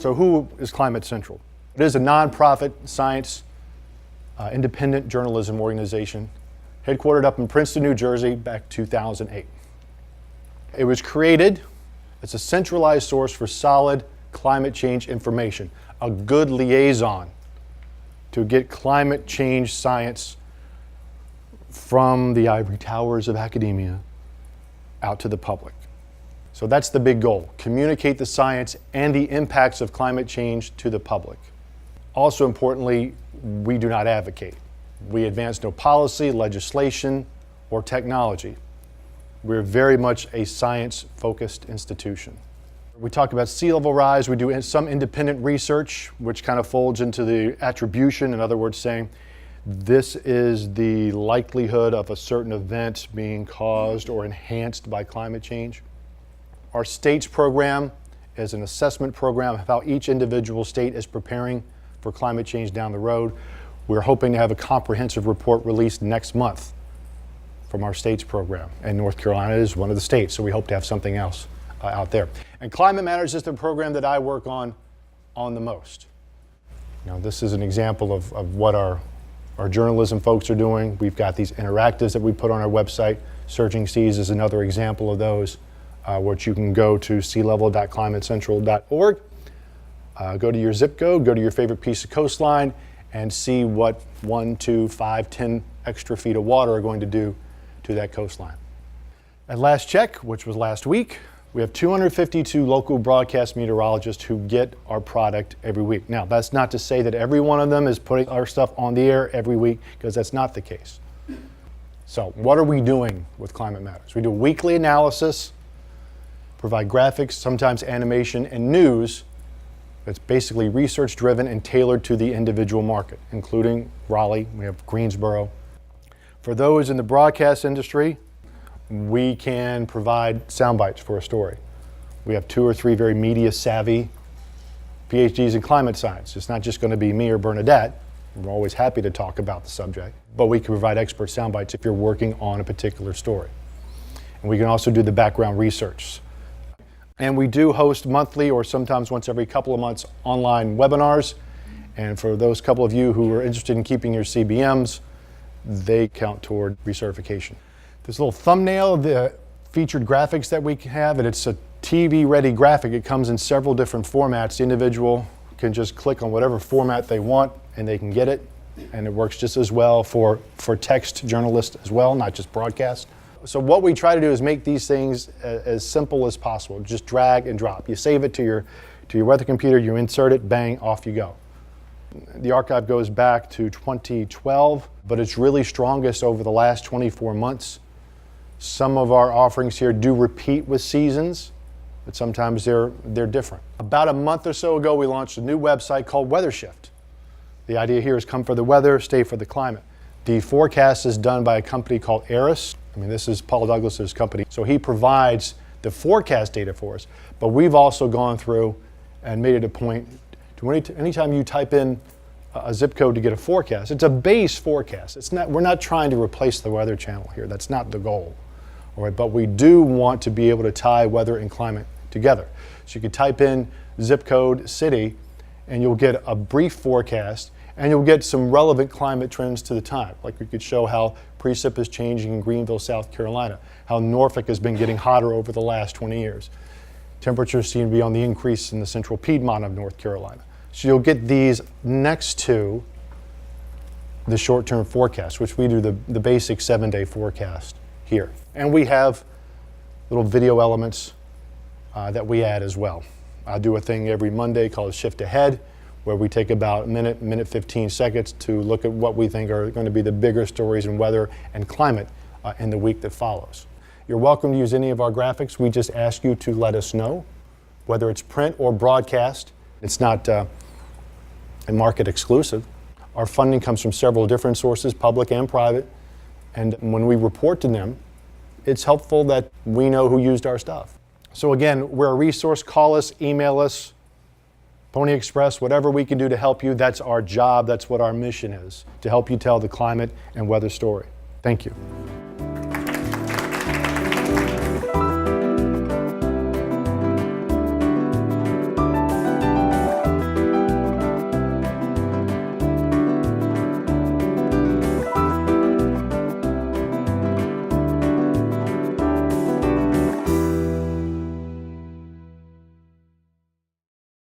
So who is Climate Central? It is a nonprofit science independent journalism organization headquartered up in Princeton, New Jersey back 2008. It was created as a centralized source for solid climate change information, a good liaison to get climate change science from the ivory towers of academia out to the public. So that's the big goal, communicate the science and the impacts of climate change to the public. Also importantly, we do not advocate. We advance no policy, legislation, or technology. We're very much a science-focused institution. We talk about sea level rise. We do some independent research, which kind of folds into the attribution. In other words, saying this is the likelihood of a certain event being caused or enhanced by climate change. Our states program is an assessment program of how each individual state is preparing for climate change down the road. We're hoping to have a comprehensive report released next month from our states program. And North Carolina is one of the states, so we hope to have something else out there. And Climate Matters is the program that I work on the most. Now, this is an example of what our journalism folks are doing. We've got these interactives that we put on our website. Searching Seas is another example of those, which you can go to sealevel.climatecentral.org, go to your zip code, go to your favorite piece of coastline, and see what 1, 2, 5, 10 extra feet of water are going to do to that coastline. At last check, which was last week, we have 252 local broadcast meteorologists who get our product every week. Now, that's not to say that every one of them is putting our stuff on the air every week, because that's not the case. So what are we doing with Climate Matters? We do weekly analysis, provide graphics, sometimes animation, and news that's basically research-driven and tailored to the individual market, including Raleigh, we have Greensboro. For those in the broadcast industry, we can provide sound bites for a story. We have 2 or 3 very media-savvy PhDs in climate science. It's not just going to be me or Bernadette. We're always happy to talk about the subject, but we can provide expert sound bites if you're working on a particular story. And we can also do the background research. And we do host monthly or sometimes once every couple of months online webinars. And for those couple of you who are interested in keeping your CBMs, they count toward recertification. This little thumbnail of the featured graphics that we have, and it's a TV-ready graphic. It comes in several different formats. The individual can just click on whatever format they want and they can get it. And it works just as well for text journalists as well, not just broadcast. So what we try to do is make these things as simple as possible. Just drag and drop. You save it to your weather computer, you insert it, bang, off you go. The archive goes back to 2012, but it's really strongest over the last 24 months. Some of our offerings here do repeat with seasons, but sometimes they're different. About a month or so ago, we launched a new website called Weathershift. The idea here is come for the weather, stay for the climate. The forecast is done by a company called Eris. I mean, this is Paul Douglas's company. So he provides the forecast data for us, but we've also gone through and made it a point to anytime you type in a zip code to get a forecast, it's a base forecast. We're not trying to replace the Weather Channel here. That's not the goal. All right, but we do want to be able to tie weather and climate together. So you could type in zip code city and you'll get a brief forecast and you'll get some relevant climate trends to the time. Like we could show how precip is changing in Greenville, South Carolina, how Norfolk has been getting hotter over the last 20 years. Temperatures seem to be on the increase in the central Piedmont of North Carolina. So you'll get these next to the short-term forecast, which we do the basic 7-day forecast here. And we have little video elements that we add as well. I do a thing every Monday called Shift Ahead, where we take about a minute 15 seconds to look at what we think are going to be the bigger stories in weather and climate in the week that follows. You're welcome to use any of our graphics. We just ask you to let us know, whether it's print or broadcast. It's not a market exclusive. Our funding comes from several different sources, public and private. And when we report to them, it's helpful that we know who used our stuff. So again, we're a resource. Call us, email us, Pony Express, whatever we can do to help you. That's our job. That's what our mission is, to help you tell the climate and weather story. Thank you.